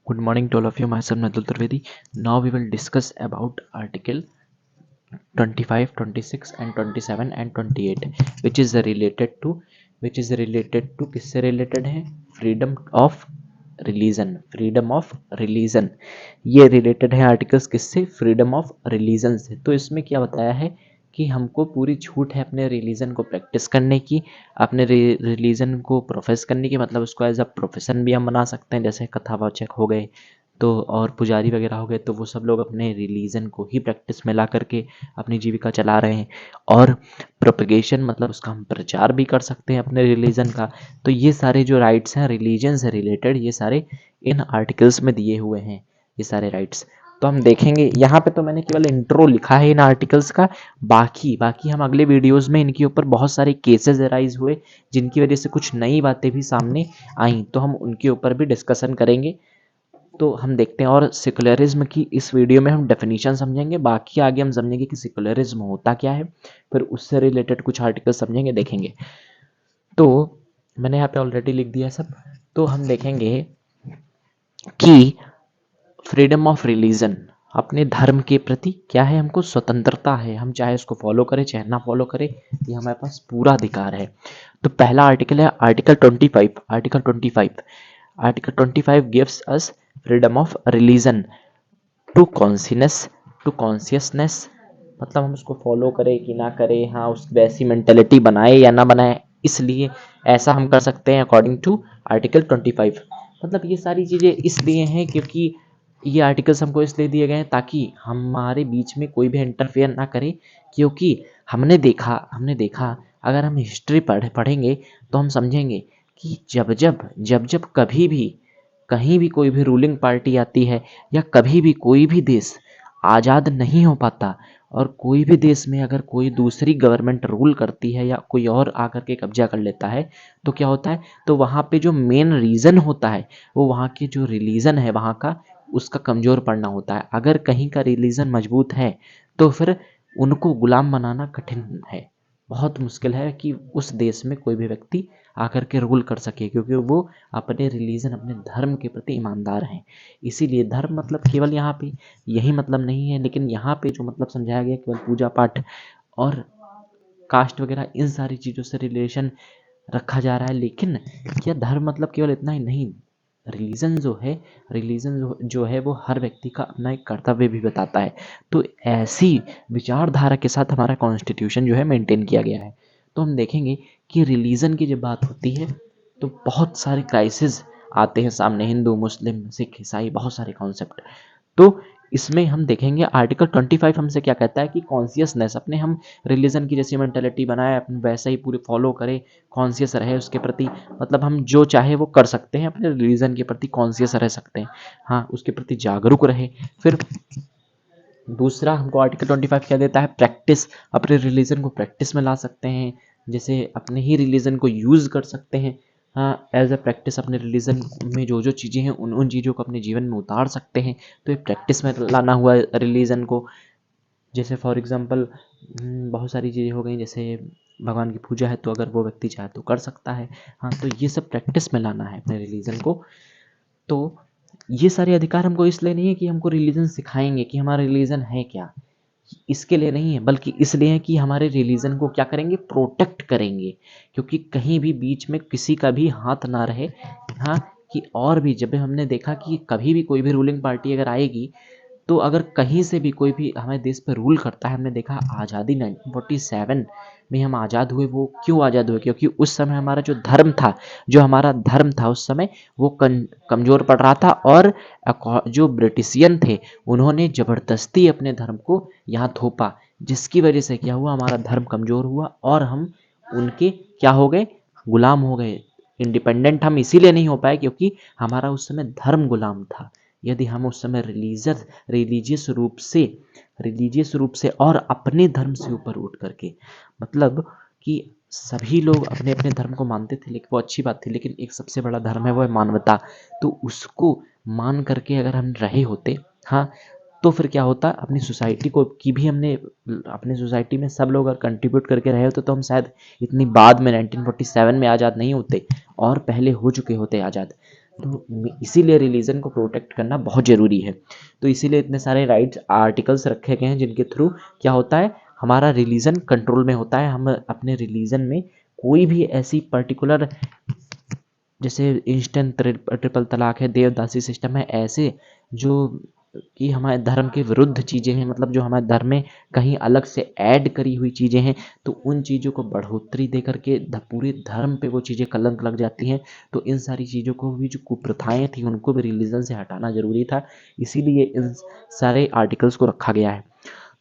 Good morning to all of you. Myself Nadul Trivedi. Now we will discuss about Article 25, 26 and 27 and 28 which is related to किससे related है? Freedom of religion ये related है articles किससे? Freedom of religion से। तो इसमें क्या बताया है कि हमको पूरी छूट है अपने रिलीजन को प्रैक्टिस करने की, अपने रिलीजन को प्रोफेस करने की, मतलब उसको एज अ प्रोफेशन भी हम बना सकते हैं, जैसे कथावाचक हो गए तो और पुजारी वगैरह हो गए, तो वो सब लोग अपने रिलीजन को ही प्रैक्टिस में ला करके अपनी जीविका चला रहे हैं। और प्रोपगेशन मतलब उसका हम प्रचार भी कर सकते हैं अपने रिलीजन का। तो ये सारे जो राइट्स हैं रिलीजन से रिलेटेड, ये सारे इन आर्टिकल्स में दिए हुए हैं, ये सारे राइट्स। तो हम देखेंगे, यहाँ पे तो मैंने केवल इंट्रो लिखा है इन आर्टिकल्स का, बाकी बाकी हम अगले वीडियोस में इनके ऊपर बहुत सारे केसेस अराइज हुए जिनकी वजह से कुछ नई बातें भी सामने आई, तो हम उनके ऊपर भी डिस्कशन करेंगे। तो हम देखते हैं, और सेकुलरिज्म की इस वीडियो में हम डेफिनेशन समझेंगे, बाकी आगे हम समझेंगे कि सेकुलरिज्म होता क्या है, फिर उससे रिलेटेड कुछ आर्टिकल समझेंगे, देखेंगे। तो मैंने यहाँ पे ऑलरेडी लिख दिया सब। तो हम देखेंगे कि फ्रीडम ऑफ रिलीजन, अपने धर्म के प्रति क्या है, हमको स्वतंत्रता है, हम चाहे उसको फॉलो करें चाहे ना फॉलो करें, ये हमारे पास पूरा अधिकार है। तो पहला आर्टिकल है article 25। Article 25 gives us freedom of religion to consciousness, मतलब हम उसको फॉलो करें कि ना करें, हाँ उस वैसी मेंटेलिटी बनाए या ना बनाए, इसलिए ऐसा हम कर सकते हैं अकॉर्डिंग टू आर्टिकल 25। मतलब ये सारी चीज़ें इसलिए हैं क्योंकि ये आर्टिकल्स हमको इसलिए दिए गए हैं ताकि हमारे बीच में कोई भी इंटरफेयर ना करे। क्योंकि हमने देखा अगर हम हिस्ट्री पढ़ेंगे तो हम समझेंगे कि जब कभी भी कहीं भी कोई भी रूलिंग पार्टी आती है या कभी भी कोई भी देश आज़ाद नहीं हो पाता, और कोई भी देश में अगर कोई दूसरी गवर्नमेंट रूल करती है या कोई और आकर के कब्जा कर लेता है, तो क्या होता है, तो वहाँ पे जो मेन रीज़न होता है वो वहाँ के जो रिलीजन है वहाँ का, उसका कमज़ोर पड़ना होता है। अगर कहीं का रिलीजन मजबूत है तो फिर उनको गुलाम बनाना कठिन है, बहुत मुश्किल है कि उस देश में कोई भी व्यक्ति आकर के रूल कर सके, क्योंकि वो अपने रिलीजन अपने धर्म के प्रति ईमानदार हैं। इसीलिए धर्म मतलब केवल यहाँ पे यही मतलब नहीं है, लेकिन यहाँ पे जो मतलब समझाया गया केवल पूजा पाठ और कास्ट वगैरह इन सारी चीज़ों से रिलेशन रखा जा रहा है। लेकिन क्या धर्म मतलब केवल इतना ही नहीं, रिलीजन जो है वो हर व्यक्ति का अपना एक कर्तव्य भी बताता है। तो ऐसी विचारधारा के साथ हमारा कॉन्स्टिट्यूशन जो है मेंटेन किया गया है। तो हम देखेंगे कि रिलीजन की जब बात होती है तो बहुत सारे क्राइसिस आते हैं सामने, हिंदू मुस्लिम सिख ईसाई बहुत सारे कॉन्सेप्ट। तो इसमें हम देखेंगे आर्टिकल 25 हमसे क्या कहता है कि कॉन्शियसनेस, अपने हम रिलीजन की जैसी मेंटेलिटी बनाए, अपने वैसा ही पूरे फॉलो करें, कॉन्शियस रहे उसके प्रति, मतलब हम जो चाहे वो कर सकते हैं, अपने रिलीजन के प्रति कॉन्शियस रह सकते हैं, हाँ उसके प्रति जागरूक रहे। फिर दूसरा हमको आर्टिकल 25 क्या देता है, प्रैक्टिस, अपने रिलीजन को प्रैक्टिस में ला सकते हैं, जैसे अपने ही रिलीजन को यूज़ कर सकते हैं, हाँ एज अ प्रैक्टिस अपने रिलीजन में जो जो चीज़ें हैं उन चीज़ों को अपने जीवन में उतार सकते हैं। तो ये प्रैक्टिस में लाना हुआ रिलीजन को, जैसे फॉर एग्जांपल बहुत सारी चीज़ें हो गई, जैसे भगवान की पूजा है तो अगर वो व्यक्ति चाहे तो कर सकता है, हाँ तो ये सब प्रैक्टिस में लाना है अपने रिलीजन को। तो ये सारे अधिकार हमको इसलिए नहीं है कि हमको रिलीजन सिखाएंगे कि हमारा रिलीजन है क्या, इसके लिए नहीं है, बल्कि इसलिए है कि हमारे रिलीजन को क्या करेंगे, प्रोटेक्ट करेंगे, क्योंकि कहीं भी बीच में किसी का भी हाथ ना रहे। हाँ कि और भी जब हमने देखा कि कभी भी कोई भी रूलिंग पार्टी अगर आएगी, तो अगर कहीं से भी कोई भी हमारे देश पर रूल करता है, हमने देखा आज़ादी 1947 में हम आज़ाद हुए, वो क्यों आज़ाद हुए, क्योंकि उस समय हमारा जो धर्म था उस समय वो कमज़ोर पड़ रहा था, और जो ब्रिटिशियन थे उन्होंने ज़बरदस्ती अपने धर्म को यहाँ थोपा, जिसकी वजह से क्या हुआ, हमारा धर्म कमज़ोर हुआ और हम उनके क्या हो गए, गुलाम हो गए। इंडिपेंडेंट हम इसीलिए नहीं हो पाए क्योंकि हमारा उस समय धर्म गुलाम था। यदि हम उस समय रिलीजियस रूप से और अपने धर्म से ऊपर उठ करके, मतलब कि सभी लोग अपने अपने धर्म को मानते थे, लेकिन वो अच्छी बात थी, लेकिन एक सबसे बड़ा धर्म है वो है मानवता, तो उसको मान करके अगर हम रहे होते, हाँ तो फिर क्या होता, अपनी सोसाइटी को की भी हमने अपनी सोसाइटी में सब लोग अगर कंट्रीब्यूट करके रहे होते तो हम शायद इतनी बाद में 1947 में आज़ाद नहीं होते और पहले हो चुके होते आज़ाद। तो इसीलिए रिलीजन को प्रोटेक्ट करना बहुत ज़रूरी है। तो इसीलिए इतने सारे राइट्स आर्टिकल्स रखे गए हैं जिनके थ्रू क्या होता है, हमारा रिलीजन कंट्रोल में होता है। हम अपने रिलीजन में कोई भी ऐसी पर्टिकुलर, जैसे इंस्टेंट ट्रिपल तलाक है, देवदासी सिस्टम है, ऐसे जो कि हमारे धर्म के विरुद्ध चीज़ें हैं, मतलब जो हमारे धर्म में कहीं अलग से ऐड करी हुई चीज़ें हैं, तो उन चीज़ों को बढ़ोतरी दे करके पूरे धर्म पे वो चीज़ें कलंक लग जाती हैं। तो इन सारी चीज़ों को भी, जो कुप्रथाएं थी, उनको भी रिलीजन से हटाना जरूरी था। इसीलिए इन सारे आर्टिकल्स को रखा गया है।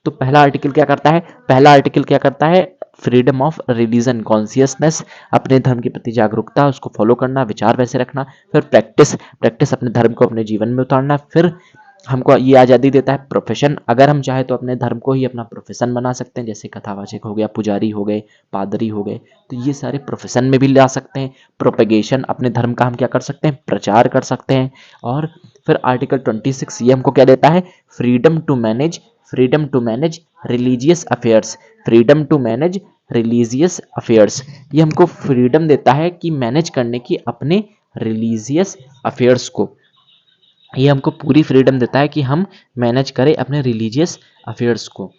तो पहला आर्टिकल क्या करता है, पहला आर्टिकल क्या करता है, फ्रीडम ऑफ रिलीजन, कॉन्सियसनेस, अपने धर्म के प्रति जागरूकता, उसको फॉलो करना, विचार वैसे रखना। फिर प्रैक्टिस, प्रैक्टिस अपने धर्म को अपने जीवन में उतारना। फिर हमको ये आज़ादी देता है प्रोफेशन, अगर हम चाहे तो अपने धर्म को ही अपना प्रोफेशन बना सकते हैं, जैसे कथावाचक हो गया, पुजारी हो गए, पादरी हो गए, तो ये सारे प्रोफेशन में भी ला सकते हैं। प्रोपेगेशन, अपने धर्म का हम क्या कर सकते हैं, प्रचार कर सकते हैं। और फिर आर्टिकल 26 ये हमको क्या देता है, freedom to manage, freedom to manage religious affairs, freedom to manage religious affairs. ये हमको फ्रीडम देता है कि मैनेज करने की अपने रिलीजियस अफेयर्स को, ये हमको पूरी फ्रीडम देता है कि हम मैनेज करें अपने रिलीजियस अफेयर्स को।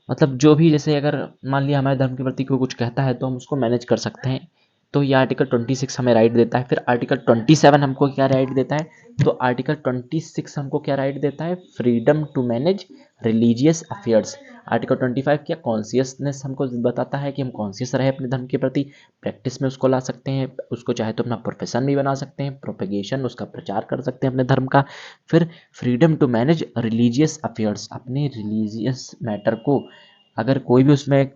मतलब जो भी, जैसे अगर मान लिया हमारे धर्म के प्रति कोई कुछ कहता है तो हम उसको मैनेज कर सकते हैं। तो ये आर्टिकल 26 हमें राइट देता है। फिर आर्टिकल 27 हमको क्या राइट देता है, तो आर्टिकल 26 हमको क्या राइट देता है, freedom to manage religious affairs. Article 25 क्या, कॉन्सियसनेस हमको बताता है कि हम कॉन्सियस रहे अपने धर्म के प्रति, प्रैक्टिस में उसको ला सकते हैं, उसको चाहे तो अपना प्रोफेशन भी बना सकते हैं, प्रोपेगेशन, उसका प्रचार कर सकते हैं अपने धर्म का। फिर freedom to manage religious affairs, अपने रिलीजियस मैटर को, अगर कोई भी उसमें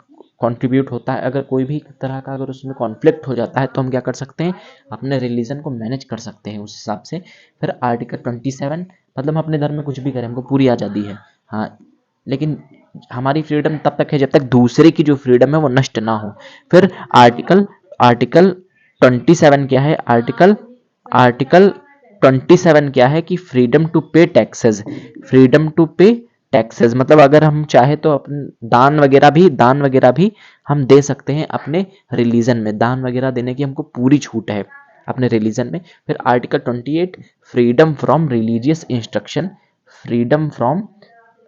कंट्रीब्यूट होता है, अगर कोई भी तरह का अगर उसमें कॉन्फ्लिक्ट हो जाता है, तो हम क्या कर सकते हैं, अपने रिलीजन को मैनेज कर सकते हैं उस हिसाब से। फिर आर्टिकल 27, मतलब हम अपने धर्म में कुछ भी करें, हमको पूरी आज़ादी है, हाँ, लेकिन हमारी फ्रीडम तब तक है जब तक दूसरे की जो फ्रीडम है वो नष्ट ना हो। फिर आर्टिकल आर्टिकल 27 क्या है, आर्टिकल आर्टिकल 27 क्या है कि फ्रीडम टू पे टैक्सेस, फ्रीडम टू पे टैक्सेस, मतलब अगर हम चाहे तो अपन दान वगैरह भी हम दे सकते हैं अपने रिलीजन में, दान वगैरह देने की हमको पूरी छूट है अपने रिलीजन में। फिर article 28, freedom from religious instruction, freedom from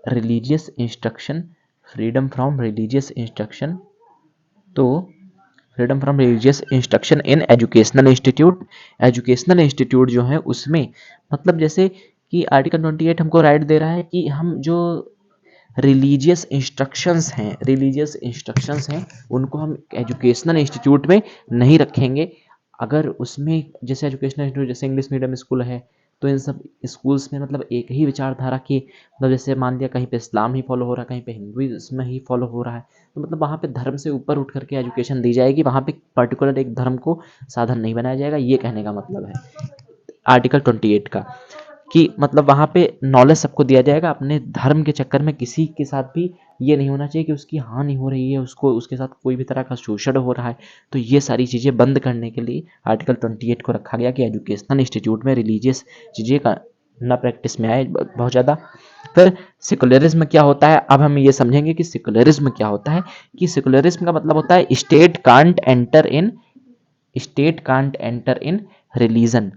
religious instruction, freedom from religious instruction. तो freedom from religious instruction in educational institute, educational institute जो है उसमें, मतलब जैसे कि आर्टिकल 28 हमको राइट दे रहा है कि हम जो रिलीजियस इंस्ट्रक्शंस हैं उनको हम एजुकेशनल इंस्टीट्यूट में नहीं रखेंगे। अगर उसमें, जैसे एजुकेशनल इंस्टीट्यूट, जैसे इंग्लिश मीडियम स्कूल है, तो इन सब स्कूल्स में मतलब एक ही विचारधारा की, मतलब जैसे मान लिया कहीं पे इस्लाम ही फॉलो हो रहा है, कहीं पे हिंदुइज्म ही फॉलो हो रहा है, तो मतलब वहाँ पे धर्म से ऊपर उठ करके एजुकेशन दी जाएगी, वहाँ पे पर्टिकुलर एक धर्म को साधन नहीं बनाया जाएगा, ये कहने का मतलब है आर्टिकल 28 का, कि मतलब वहाँ पे नॉलेज सबको दिया जाएगा, अपने धर्म के चक्कर में किसी के साथ भी ये नहीं होना चाहिए कि उसकी हानि हो रही है, उसको उसके साथ कोई भी तरह का शोषण हो रहा है। तो ये सारी चीज़ें बंद करने के लिए आर्टिकल 28 को रखा गया कि एजुकेशनल इंस्टीट्यूट में रिलीजियस चीज़ें का ना प्रैक्टिस में आए बहुत ज़्यादा। फिर सेकुलरिज्म क्या होता है, अब हम ये समझेंगे कि सेकुलरिज्म क्या होता है। कि सेकुलरिज्म का मतलब होता है state can't enter in religion,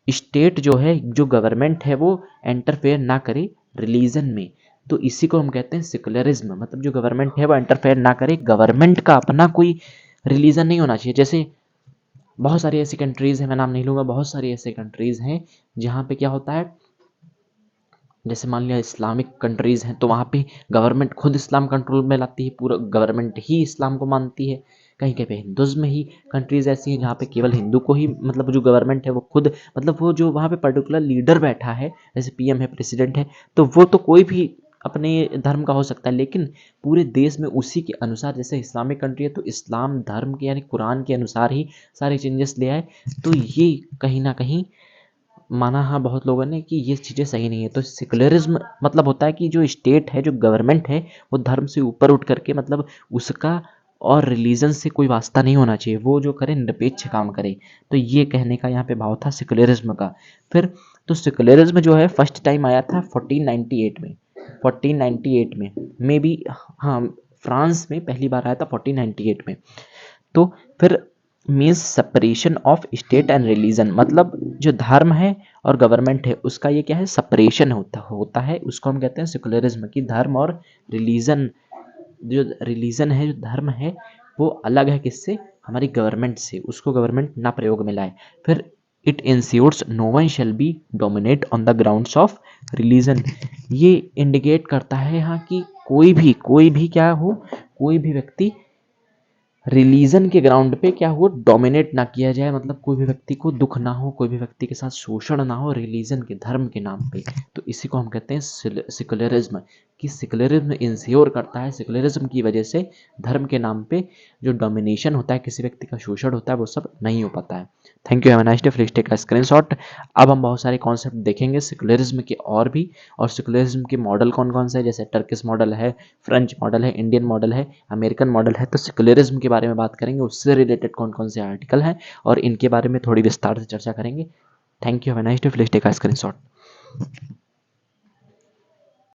state जो है, जो गवर्नमेंट है, वो एंटरफेयर ना करे रिलीजन में। तो इसी को हम कहते हैं सेकुलरिज्म, मतलब जो गवर्नमेंट है वो एंटरफेयर ना करे, गवर्नमेंट का अपना कोई रिलीजन नहीं होना चाहिए। जैसे बहुत सारी ऐसी कंट्रीज़ हैं, मैं नाम नहीं लूँगा, बहुत सारी ऐसी कंट्रीज़ हैं जहाँ पे क्या होता है, जैसे मान लिया इस्लामिक कंट्रीज़ हैं, तो वहाँ पे गवर्नमेंट खुद इस्लाम कंट्रोल में लाती है, पूरा गवर्नमेंट ही इस्लाम को मानती है। कहीं कहीं पे हिंदुज़्म ही कंट्रीज़ ऐसी हैं जहाँ पे केवल हिंदू को ही, मतलब जो गवर्नमेंट है वो खुद, मतलब वो जो वहाँ पे पर्टिकुलर लीडर बैठा है, जैसे पीएम है, प्रेसिडेंट है, तो वो तो कोई भी अपने धर्म का हो सकता है, लेकिन पूरे देश में उसी के अनुसार, जैसे इस्लामिक कंट्री है तो इस्लाम धर्म के यानी कुरान के अनुसार ही सारे चेंजेस ले आए। तो ये कहीं ना कहीं माना हाँ बहुत लोगों ने कि ये चीज़ें सही नहीं है। तो सेकुलरिज्म मतलब होता है कि जो स्टेट है, जो गवर्नमेंट है, वो धर्म से ऊपर उठ करके, मतलब उसका और रिलीजन से कोई वास्ता नहीं होना चाहिए, वो जो करे निरपेक्ष काम करे। तो ये कहने का यहाँ पे भाव था सेकुलरिज्म का। फिर तो सेकुलरिज्म जो है फर्स्ट टाइम आया था 1498 में, 1498 में मे बी, हाँ, फ्रांस में पहली बार आया था 1498 में। तो फिर means separation of state and religion, मतलब जो धर्म है और गवर्नमेंट है उसका ये क्या है, सेपरेशन होता है, उसको हम कहते हैं सेकुलरिज्म, की धर्म और रिलीजन, जो रिलीजन है, जो धर्म है, वो अलग है किससे, हमारी गवर्नमेंट से, उसको गवर्नमेंट ना प्रयोग में लाए। फिर it ensures no one shall be dominate on the grounds of religion, ये इंडिकेट करता है यहाँ कि कोई भी क्या हो, कोई भी व्यक्ति रिलीजन के ग्राउंड पे क्या हो, डोमिनेट ना किया जाए, मतलब कोई भी व्यक्ति को दुख ना हो, कोई भी व्यक्ति के साथ शोषण ना हो रिलीजन के, धर्म के नाम पे। तो इसी को हम कहते हैं सेकुलरिज्म, कि सेकुलरिज्म इंश्योर करता है, सेकुलरिज्म की वजह से धर्म के नाम पे जो डोमिनेशन होता है, किसी व्यक्ति का शोषण होता है, वो सब नहीं हो पाता है। Thank you, have a nice day, please take a screenshot. अब हम बहुत सारे कॉन्सेप्ट देखेंगे सेकुलरिज्म के और भी, और सेकुलरिज्म के मॉडल कौन कौन से हैं, जैसे टर्किश मॉडल है, फ्रेंच मॉडल है, इंडियन मॉडल है, अमेरिकन मॉडल है। तो सेकुलरिज्म के बारे में बात करेंगे, उससे रिलेटेड कौन कौन से आर्टिकल हैं और इनके बारे में थोड़ी विस्तार से चर्चा करेंगे। Thank you, have a nice day, please take a screenshot.